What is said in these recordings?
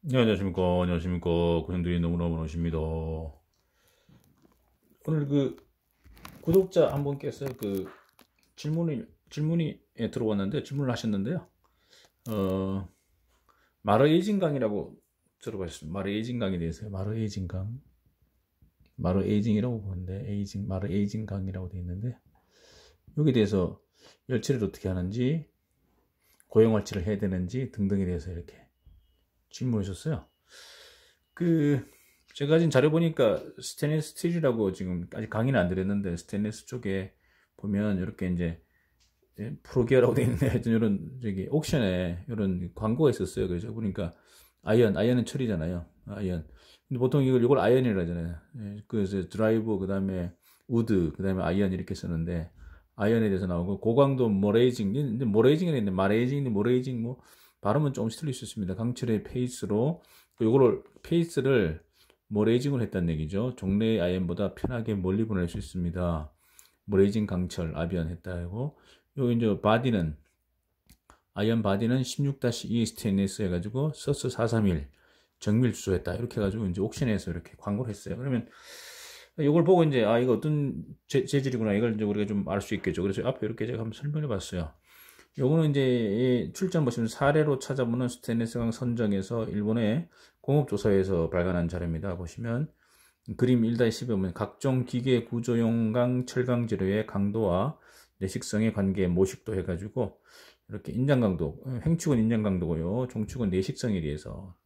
네, 안녕하십니까. 안녕하십니까. 고생들이 너무너무 오십니다. 오늘 구독자 한 분께서 질문이 들어왔는데, 질문을 하셨는데요. 어, 마르에이징 강이라고 들어봤습니다. 마르에이징 강에 대해서요. 마르에이징 강. 마르에이징이라고 보는데, 마르에이징 강이라고 되어 있는데, 여기에 대해서 열처리를 어떻게 하는지, 고용활치를 해야 되는지 등등에 대해서 이렇게 질문을 주셨어요. 제가 가진 자료 보니까 스테인리스 스틸이라고 지금 아직 강의는 안 드렸는데 스테인리스 쪽에 보면 이렇게 이제 프로기어라고 되어 있는데 하여튼 이런 옥션에 이런 광고가 있었어요. 그래서 보니까 아이언은 철이잖아요. 아이언. 근데 보통 이걸 아이언이라 하잖아요. 그래서 드라이브 그다음에 우드 그다음에 아이언 이렇게 쓰는데 아이언에 대해서 나오고 고강도 모레이징 근데 모레이징이 있는데 마레이징 모레이징 뭐 발음은 조금씩 틀릴 수 있습니다. 강철의 페이스로 요거를 페이스를 모레이징을 했다는 얘기죠. 종래의 아이언보다 편하게 멀리 보낼 수 있습니다. 모레이징 강철 아비언 했다고. 요 이제 바디는 아이언 바디는 16-2 스테인리스 해가지고 서스 431 정밀 주소했다 이렇게 해가지고 이제 옥션에서 이렇게 광고를 했어요. 그러면 이걸 보고 이제 이거 어떤 재질이구나 이걸 이제 우리가 좀 알 수 있겠죠. 그래서 앞에 이렇게 제가 한번 설명해 봤어요. 요거는 이제 출전 보시면 사례로 찾아보는 스테인리스강 선정에서 일본의 공업조사에서 발간한 자료입니다. 보시면 그림 1-10에 보면 각종 기계 구조용 강 철강 재료의 강도와 내식성의 관계 모식도 해가지고 이렇게 인장 강도, 횡축은 인장 강도고요. 종축은 내식성에 대해서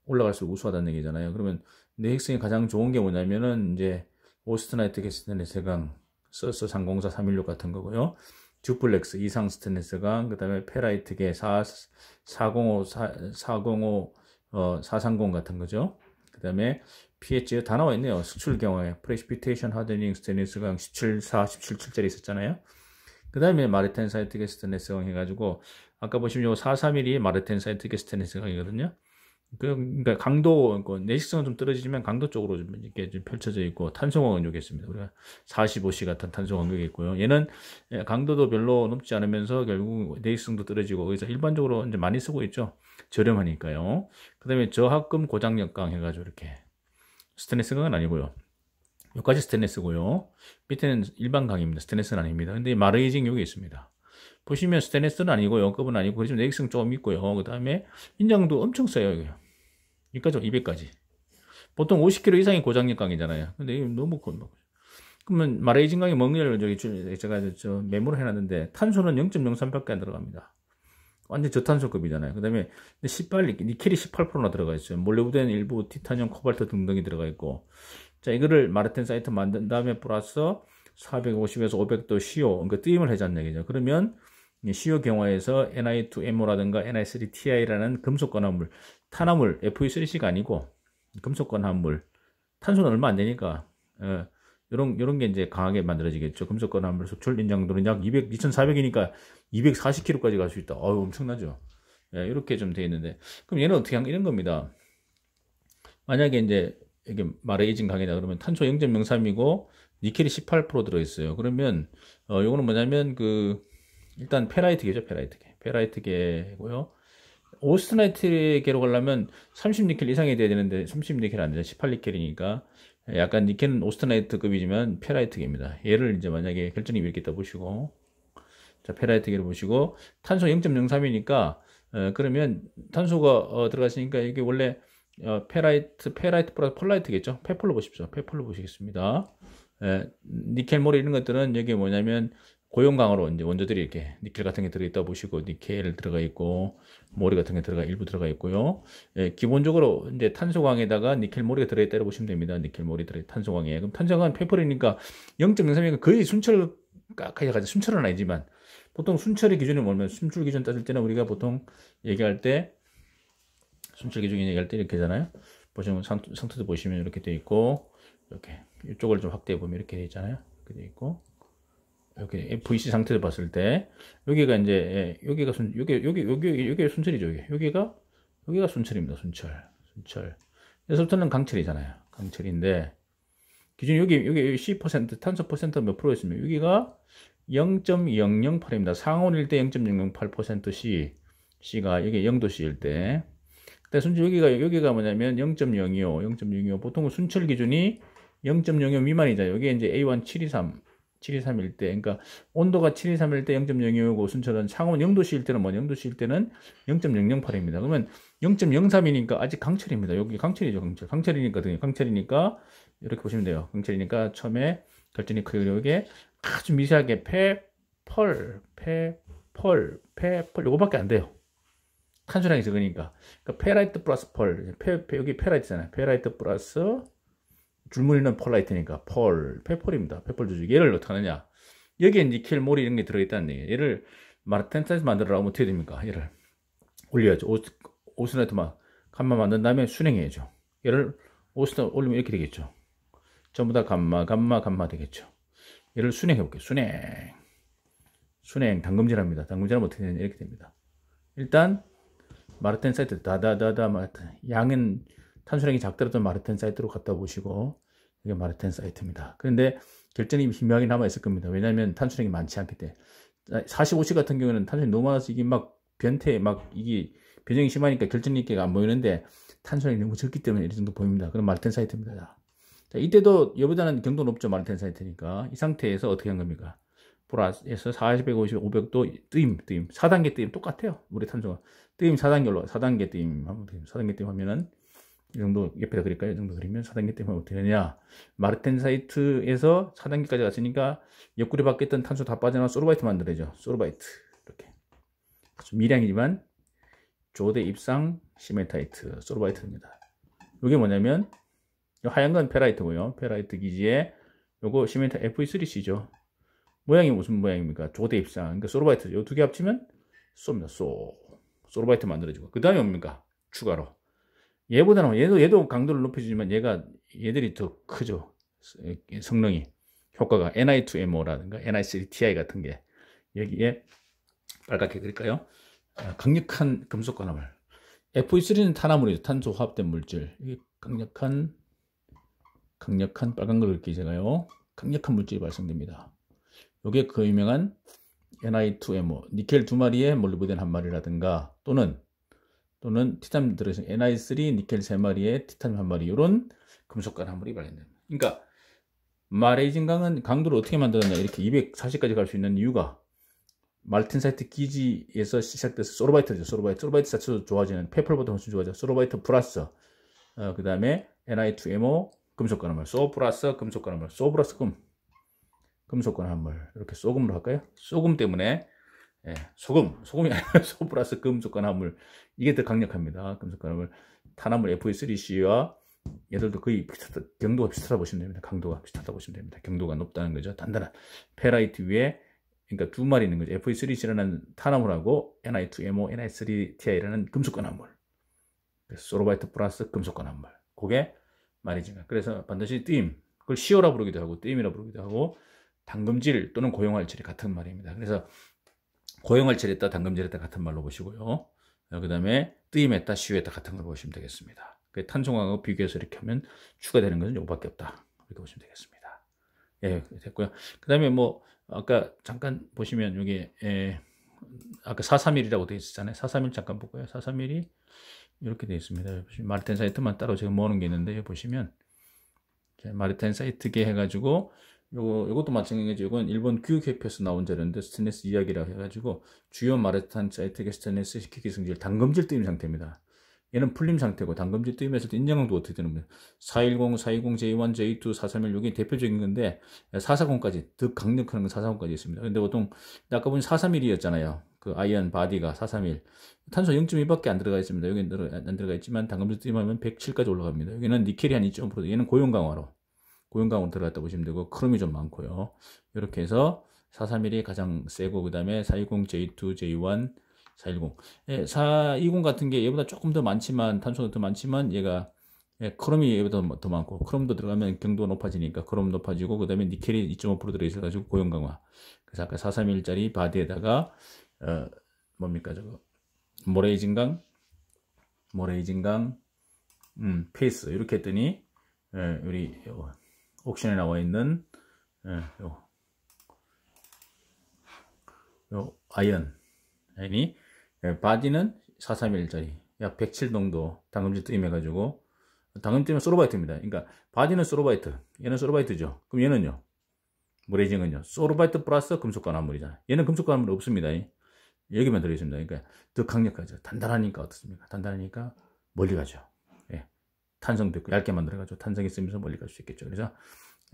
올라갈수록 우수하다는 얘기잖아요. 그러면 내식성이 가장 좋은 게 뭐냐면은 이제 오스트나이트 스테인리스강 서스 304, 316 같은 거고요. 듀플렉스 이상 스테인리스강, 그 다음에 페라이트계 405, 430 같은 거죠. 그 다음에 pH 다 나와 있네요. 수출 경우에 프레시피테이션 하드닝 스테인리스강 17.4, 17.7짜리 있었잖아요. 그 다음에 마르텐 사이트계 스테인리스강 해가지고 아까 보시면 요 431이 마르텐 사이트계 스테인리스강이거든요. 그러니까 강도, 내식성은 좀 떨어지지만 강도 쪽으로 좀 이렇게 좀 펼쳐져 있고, 탄소광은 여기 있습니다. 우리가 45C 같은 탄소광 여기 있고요. 얘는 강도도 별로 높지 않으면서 결국 내식성도 떨어지고, 그래서 일반적으로 이제 많이 쓰고 있죠. 저렴하니까요. 그 다음에 저합금 고장력강 해가지고 이렇게. 스테인리스강은 아니고요. 여기까지 스테인리스고요. 밑에는 일반 강입니다. 스테인리스는 아닙니다. 근데 마르이징 여기 있습니다. 보시면 스테인리스는 아니고 영급은 아니고 그렇지만 내기성 조금 있고요. 그 다음에 인장도 엄청 세요. 여기. 여기까지 200까지. 보통 50kg 이상이 고장력 강이잖아요. 근데 이거 너무 그러면 마레이징 강이 먹는 저기 제가 메모를 해놨는데 탄소는 0.03밖에 안 들어갑니다. 완전 저탄소급이잖아요. 그 다음에 니켈이 18%나 들어가 있어요. 몰리브덴 일부 티타늄, 코발트 등등이 들어가 있고. 자, 이거를 마르텐 사이트 만든 다음에 플러스 450에서 500도 CO, 그러니까 뜨임을 해자는 얘기죠. 그러면 CO 경화에서 Ni2MO라든가 Ni3Ti라는 금속 권합물, 탄화물 FE3C가 아니고 금속 권합물, 탄소는 얼마 안 되니까 요런 게 이제 강하게 만들어지겠죠. 금속 권합물 수출 인장도는 약 2400이니까 240kg까지 갈 수 있다. 엄청나죠. 이렇게 좀 돼 있는데 그럼 얘는 어떻게 한 이런 겁니다. 만약에 이제 이게 마레이징 강이다 그러면 탄소 0.03이고 니켈이 18% 들어있어요. 그러면 요거는 뭐냐면 일단 페라이트계죠. 페라이트계고요. 오스트나이트계로 가려면 30니켈 이상이 돼야 되는데 30니켈 안 되죠. 18니켈이니까 약간 니켈은 오스트나이트급이지만 페라이트계입니다. 얘를 이제 만약에 결정이 이렇게 떠 보시고 자 페라이트계를 보시고 탄소 0.03이니까 그러면 탄소가 들어갔으니까 이게 원래 페라이트 플러스 폴라이트겠죠. 페폴로 보십시오. 페폴로 보시겠습니다. 니켈 모래 이런 것들은 여기 뭐냐면 고용강으로 이제 원조들이 이렇게 니켈 같은 게 들어있다 보시고 니켈 들어가 있고 모래 같은 게 일부 들어가 있고요. 기본적으로 이제 탄소광에다가 니켈 모래가 들어있다고 보시면 됩니다. 니켈 모래 탄소광에 그럼 탄소광은 페퍼리니까 0.03이니까 거의 순철 가지고 순철은 아니지만 보통 순철의 기준이 뭐냐면 순철 기준 따질 때는 우리가 보통 얘기할 때 순철 기준 얘기할 때 이렇게 하잖아요. 보시면 상태도 보시면 이렇게 돼 있고 이렇게 이쪽을 좀 확대해 보면 이렇게 돼 있잖아요. 이렇게 돼 있고 이렇게 VC 상태를 봤을 때 여기가 이제 여기가 여기 순철이죠. 여기가 순철입니다. 순철. 여기서부터는 강철이잖아요. 강철인데 기준 여기 C% 탄소 퍼센트 몇 프로 있으면 여기가 0.008입니다. 상온일 때 0.008% C가 이게 0도 C일 때 그때 순철 여기가 뭐냐면 0.025, 0.025. 보통 순철 기준이 0.05 미만이잖아요. 여기 이제 A1 723일 때, 그러니까 온도가 723일 때 0.025고 순철은 상온 0도씨일 때는 0도씨일 때는 0.008입니다. 그러면 0.03이니까 아직 강철입니다. 여기 강철이죠, 강철. 강철이니까 이렇게 보시면 돼요. 강철이니까 처음에 결정이 크고 여기에 아주 미세하게 펄 요거밖에 안 돼요. 탄소량이 적으니까. 그러니까 페라이트 플러스 펄. 여기 페라이트잖아요. 페라이트 플러스 줄무늬는 펄라이트니까 페펄입니다. 페펄 조직. 얘를 어떻게 하느냐? 여기에 니켈, 모리 이런 게 들어있다는 얘기예요. 얘를 마르텐사이트 만들어라면 어떻게 됩니까? 얘를 올려야죠. 오스나이트만 감마 만든 다음에 순행해야죠. 얘를 오스나 올리면 이렇게 되겠죠. 전부 다 감마 되겠죠. 얘를 순행해 볼게요. 순행 당금질합니다. 당금질하면 어떻게 되느냐 이렇게 됩니다. 일단 마르텐사이트 양은 탄소량이 작더라도 마르텐사이트로 갖다 보시고 이게 마르텐사이트입니다. 그런데 결정이 희미하게 남아 있을 겁니다. 왜냐하면 탄소량이 많지 않기 때문에 45시 같은 경우는 탄소량이 너무 많아서 이게 막 이게 변형이 심하니까 결정리계가 안 보이는데 탄소량이 너무 적기 때문에 이 정도 보입니다. 그럼 마르텐사이트입니다. 자, 이때도 얘보다는 경도 높죠. 마르텐사이트니까 이 상태에서 어떻게 한 겁니까? 보라에서 40, 150, 500도 뜨임 4단계 뜨임 똑같아요. 우리 탄소가 뜨임 4단계로 4단계 뜨임 하면 4단계 뜨임 하면은 이 정도 옆에다 그릴까요? 이 정도 그리면 4단계 뜨임 하면 어떻게 되냐? 마르텐사이트에서 4단계까지 갔으니까 옆구리 밖에 있던 탄소 다 빠져나와 소르바이트 만들어야죠. 소르바이트 이렇게 미량이지만 조대 입상 시멘타이트 소르바이트입니다. 이게 뭐냐면 하얀 건 페라이트고요. 페라이트 기지에 요거 시멘트 FE3C죠. 모양이 무슨 모양입니까? 조대 입상. 그러니까 소르바이트. 요 두 개 합치면 쏩니다. 소르바이트 만들어지고. 그 다음에 뭡니까? 추가로. 얘보다는 얘도 강도를 높여주지만 얘들이 더 크죠. 성능이. 효과가 Ni2MO라든가 Ni3Ti 같은 게 여기에 빨갛게 그릴까요? 강력한 금속 관화물. FE3는 탄화물이죠. 탄소 화합된 물질. 이게 강력한 빨간 걸 그릴게요. 제가요. 강력한 물질이 발생됩니다. 요게 그 유명한 Ni2MO, 니켈 2마리에 몰리브덴 1마리라든가 또는 티탄 들어있는 Ni3 니켈 3마리에 티탄 1마리 이런 금속관 화물이 발견됩니다. 그러니까 마레이진강은 강도를 어떻게 만들었냐 이렇게 240까지 갈 수 있는 이유가 마르텐사이트 기지에서 시작돼서 소르바이트죠. 소르바이트 자체도 좋아지는 페펄보다 훨씬 좋아져. 소르바이트 플러스 그 다음에 Ni2MO 금속관 화물, 소 플러스 금속관 화물, 소 플러스 금속관 화물 이렇게 소금으로 할까요? 소금 때문에 소금이 아니라 소 플러스 금속관 화물 이게 더 강력합니다. 금속관 화물 탄화물 FE3C와 얘들도 거의 경도가 비슷하다 보시면 됩니다. 강도가 비슷하다 보시면 됩니다. 경도가 높다는 거죠. 단단한 페라이트 위에 그러니까 두 마리 있는 거죠. FE3C라는 탄화물하고 Ni2MO, Ni3Ti라는 금속관 화물. 그래서 소르바이트 플러스 금속관 화물. 그게 말이지만 그래서 반드시 뜨임 그걸 시오라 부르기도 하고 뜨임이라 부르기도 하고 당금질 또는 고용활질이 같은 말입니다. 그래서 고용활질했다 당금질했다 같은 말로 보시고요. 그 다음에 뜨임했다 시오했다 같은 걸 보시면 되겠습니다. 탄소광하고 비교해서 이렇게 하면 추가되는 것은 이거밖에 없다. 이렇게 보시면 되겠습니다. 예, 됐고요. 그 다음에 뭐 아까 잠깐 보시면 여기 아까 431이라고 되어 있었잖아요. 431 잠깐 볼까요? 431이 이렇게 되어 있습니다. 마르텐사이트만 따로 제가 모으는 게 있는데 여기 보시면 마르텐사이트계 해가지고 요것도 마찬가지죠. 이건 일본 교육협회에서 나온 자료인데 스테인리스 이야기라고 해가지고 주요 마르텐사이트계 스테인리스 식기 성질 당금질 뜨임 상태입니다. 얘는 풀림 상태고 당금질 뜨임에서 인정강도 어떻게 되는 거예요? 410, 420, J1, J2, 431 여기 대표적인 건데 440까지 더 강력한 건 440까지 있습니다. 근데 보통 아까 보니 431이었잖아요. 그 아이언 바디가 431 탄소 0.2밖에 안 들어가 있습니다. 여기 안 들어가 있지만 당금질 뜨임하면 107까지 올라갑니다. 여기는 니켈이 한 2.5%, 얘는 고용강화로 들어갔다 보시면 되고 크롬이 좀 많고요. 이렇게 해서 431이 가장 세고 그 다음에 420, J2, J1, 410. 420 같은 게 얘보다 조금 더 많지만 탄소가 더 많지만 얘가 크롬이 얘보다 더 많고 크롬도 들어가면 경도가 높아지니까 크롬 높아지고 그 다음에 니켈이 2.5% 들어있어가지고 고용강화. 그래서 아까 431짜리 바디에다가 뭡니까 저거 모레이진강 페이스 이렇게 했더니 우리 옥션에 나와 있는 요 아이언이 바디는 431짜리 약 107 정도 당금질 뜨임해가지고, 당금질은 소르바이트입니다. 그러니까 바디는 소르바이트, 얘는 소르바이트죠. 그럼 얘는요, 모래징은요, 소르바이트 플러스 금속관화물이잖아요. 얘는 금속관화물이 없습니다. 여기만 들어있습니다. 그러니까 더 강력하죠. 단단하니까 어떻습니까? 단단하니까 멀리 가죠. 예. 탄성도 있고 얇게 만들어가지고 탄성이 있으면서 멀리 갈 수 있겠죠. 그래서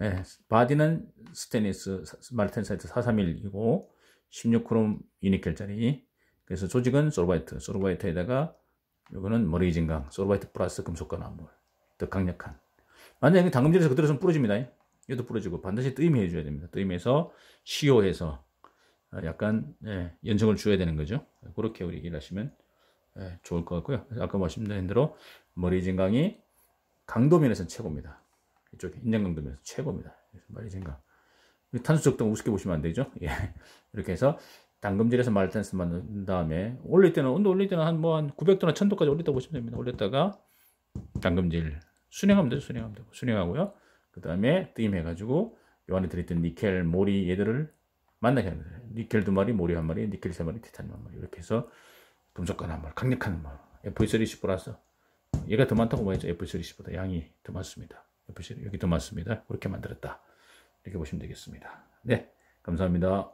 예. 바디는 스테인리스 마르텐사이트 431이고 16크롬 유니켈짜리. 그래서 조직은 소르바이트, 소르바이트에다가 요거는 머리진강, 소르바이트 플러스 금속관화물, 더 강력한. 만약에 당금질에서 그대로 좀 부러집니다. 얘도 부러지고 반드시 뜨임해 줘야 됩니다. 뜨임해서 시효해서 약간 연정을 줘야 되는 거죠. 그렇게 우리 일하시면 좋을 것 같고요. 아까 말씀드린 대로 머리진강이 강도면에서는 최고입니다. 이쪽에 인장 강도면에서 최고입니다. 머리진강. 탄수 적당 우습게 보시면 안 되죠. 예. 이렇게 해서 당금질에서 말텐스 만든 다음에 올릴 때는 온도 올릴 때는 한 900도나 1000도까지 올렸다 보시면 됩니다. 올렸다가 당금질 순행하면 되죠. 순행하면 되고 순행하고요. 그 다음에 뜨임해 가지고 요 안에 들어있던 니켈, 모리 얘들을 만나게 하는 거예요. 니켈 2마리, 모리 1마리, 니켈 3마리, 티타늄 1마리 이렇게 해서 금속관화물, 강력한 FE30 플러스 얘가 더 많다고 봐야죠. FE30보다 양이 더 많습니다. FE30 여기 더 많습니다. 그렇게 만들었다. 이렇게 보시면 되겠습니다. 네, 감사합니다.